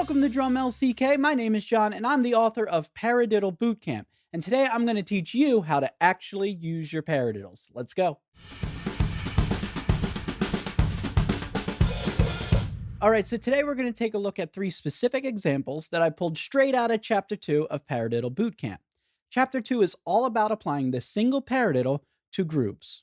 Welcome to Drum LCK. My name is John, and I'm the author of Paradiddle Bootcamp. And today I'm going to teach you how to actually use your paradiddles. Let's go. All right, so today we're going to take a look at 3 specific examples that I pulled straight out of Chapter 2 of Paradiddle Bootcamp. Chapter 2 is all about applying this single paradiddle to grooves.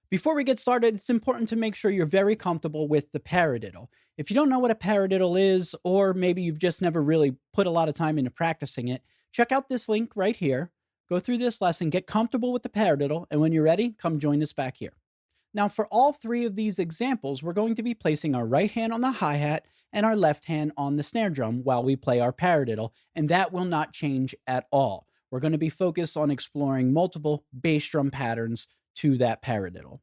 Before we get started, it's important to make sure you're very comfortable with the paradiddle. If you don't know what a paradiddle is, or maybe you've just never really put a lot of time into practicing it, check out this link right here. Go through this lesson, get comfortable with the paradiddle, and when you're ready, come join us back here. Now, for all 3 of these examples, we're going to be placing our right hand on the hi-hat and our left hand on the snare drum while we play our paradiddle, and that will not change at all. We're going to be focused on exploring multiple bass drum patterns to that paradiddle.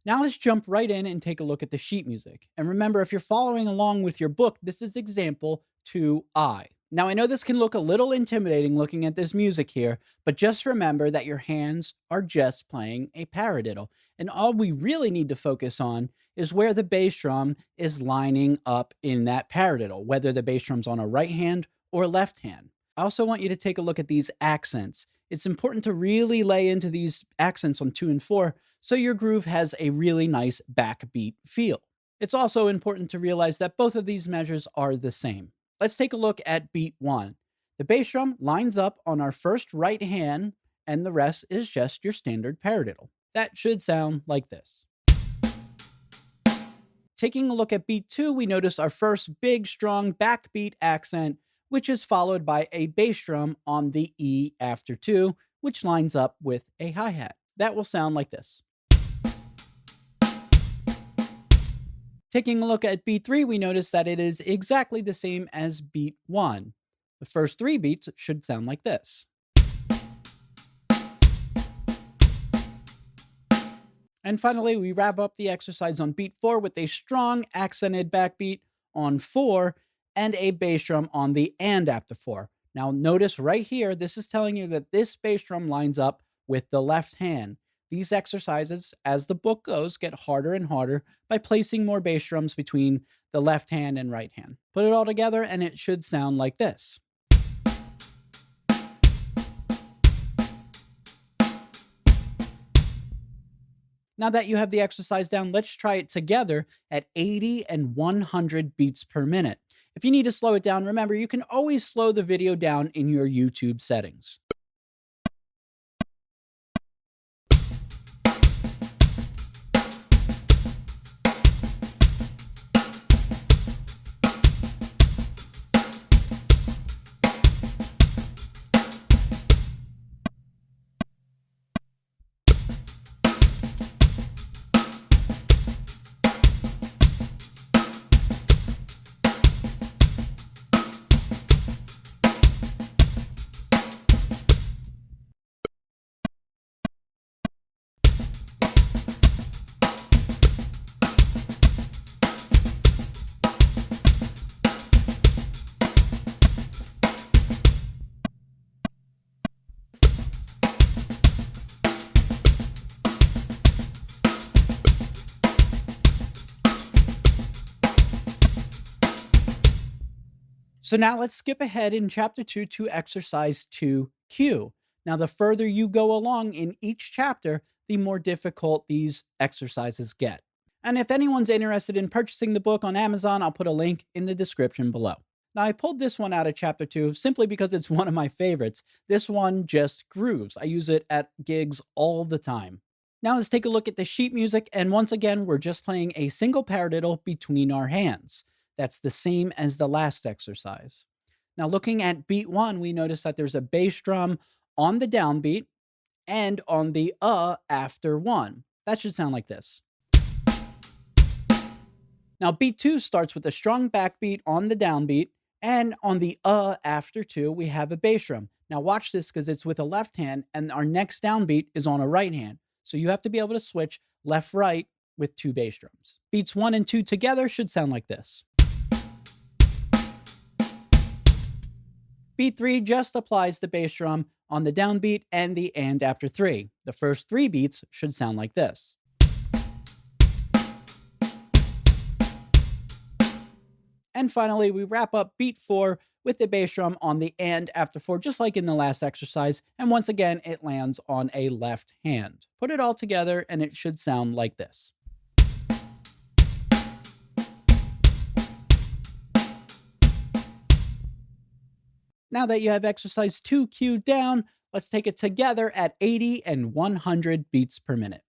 Now let's jump right in and take a look at the sheet music. And remember, if you're following along with your book, this is example 2I. Now I know this can look a little intimidating looking at this music here, but just remember that your hands are just playing a paradiddle. And all we really need to focus on is where the bass drum is lining up in that paradiddle, whether the bass drum's on a right hand or left hand. I also want you to take a look at these accents. It's important to really lay into these accents on 2 and 4 so your groove has a really nice backbeat feel. It's also important to realize that both of these measures are the same. Let's take a look at beat 1. The bass drum lines up on our first right hand, and the rest is just your standard paradiddle. That should sound like this. Taking a look at beat 2, we notice our first big, strong backbeat accent, which is followed by a bass drum on the E after 2, which lines up with a hi-hat. That will sound like this. Taking a look at beat 3, we notice that it is exactly the same as beat 1. The first 3 beats should sound like this. And finally, we wrap up the exercise on beat 4 with a strong accented backbeat on 4 and a bass drum on the and after 4. Now notice right here, this is telling you that this bass drum lines up with the left hand. These exercises, as the book goes, get harder and harder by placing more bass drums between the left hand and right hand. Put it all together and it should sound like this. Now that you have the exercise down, let's try it together at 80 and 100 beats per minute. If you need to slow it down, remember, you can always slow the video down in your YouTube settings. So now let's skip ahead in chapter 2 to exercise 2Q. Now, the further you go along in each chapter, the more difficult these exercises get. And if anyone's interested in purchasing the book on Amazon, I'll put a link in the description below. Now, I pulled this one out of chapter 2 simply because it's one of my favorites. This one just grooves. I use it at gigs all the time. Now let's take a look at the sheet music, and once again, we're just playing a single paradiddle between our hands. That's the same as the last exercise. Now looking at beat 1, we notice that there's a bass drum on the downbeat and on the after 1. That should sound like this. Now beat 2 starts with a strong backbeat on the downbeat, and on the after 2, we have a bass drum. Now watch this because it's with a left hand and our next downbeat is on a right hand. So you have to be able to switch left-right with 2 bass drums. Beats 1 and 2 together should sound like this. Beat 3 just applies the bass drum on the downbeat and the and after 3. The first 3 beats should sound like this. And finally, we wrap up beat 4 with the bass drum on the and after 4, just like in the last exercise. And once again, it lands on a left hand. Put it all together and it should sound like this. Now that you have exercise 2 cued down, let's take it together at 80 and 100 beats per minute.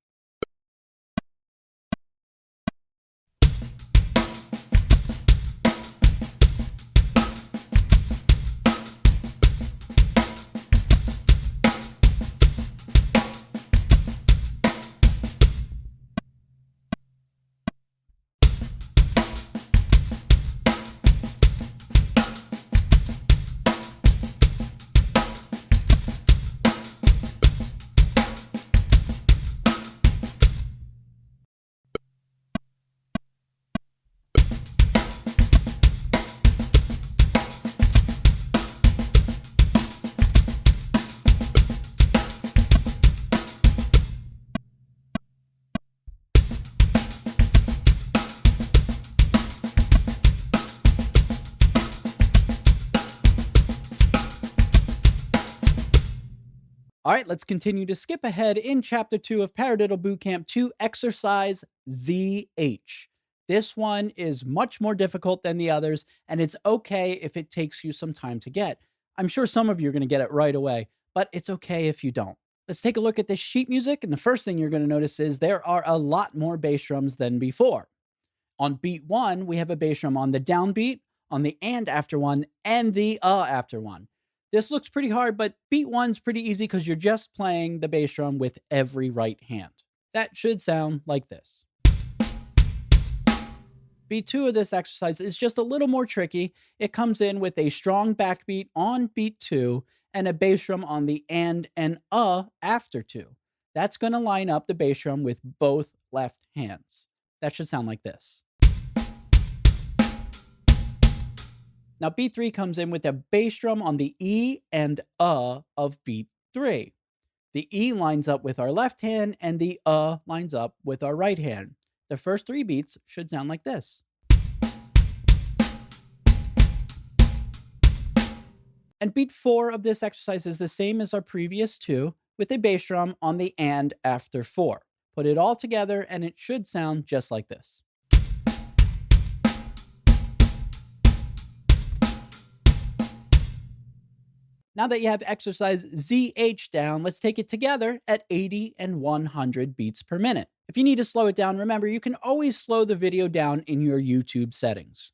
All right, let's continue to skip ahead in chapter 2 of Paradiddle Bootcamp to exercise ZH. This one is much more difficult than the others, and it's okay if it takes you some time to get. I'm sure some of you are going to get it right away, but it's okay if you don't. Let's take a look at this sheet music, and the first thing you're going to notice is there are a lot more bass drums than before. On beat 1, we have a bass drum on the downbeat, on the and after one, and the after one. This looks pretty hard, but beat 1's pretty easy because you're just playing the bass drum with every right hand. That should sound like this. Beat 2 of this exercise is just a little more tricky. It comes in with a strong backbeat on beat 2 and a bass drum on the and after 2. That's going to line up the bass drum with both left hands. That should sound like this. Now, beat 3 comes in with a bass drum on the E and of beat 3. The E lines up with our left hand and the lines up with our right hand. The first 3 beats should sound like this. And beat 4 of this exercise is the same as our previous 2 with a bass drum on the and after 4. Put it all together and it should sound just like this. Now that you have exercise ZH down, let's take it together at 80 and 100 beats per minute. If you need to slow it down, remember, you can always slow the video down in your YouTube settings.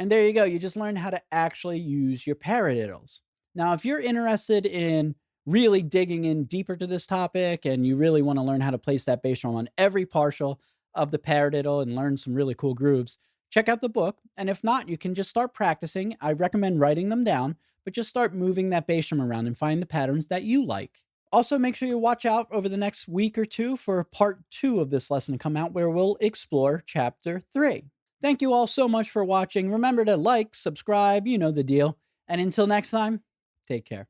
And there you go. You just learned how to actually use your paradiddles. Now, if you're interested in really digging in deeper to this topic and you really want to learn how to place that bass drum on every partial of the paradiddle and learn some really cool grooves, check out the book. And if not, you can just start practicing. I recommend writing them down, but just start moving that bass drum around and find the patterns that you like. Also, make sure you watch out over the next week or two for part 2 of this lesson to come out, where we'll explore chapter 3. Thank you all so much for watching. Remember to like, subscribe, you know the deal. And until next time, take care.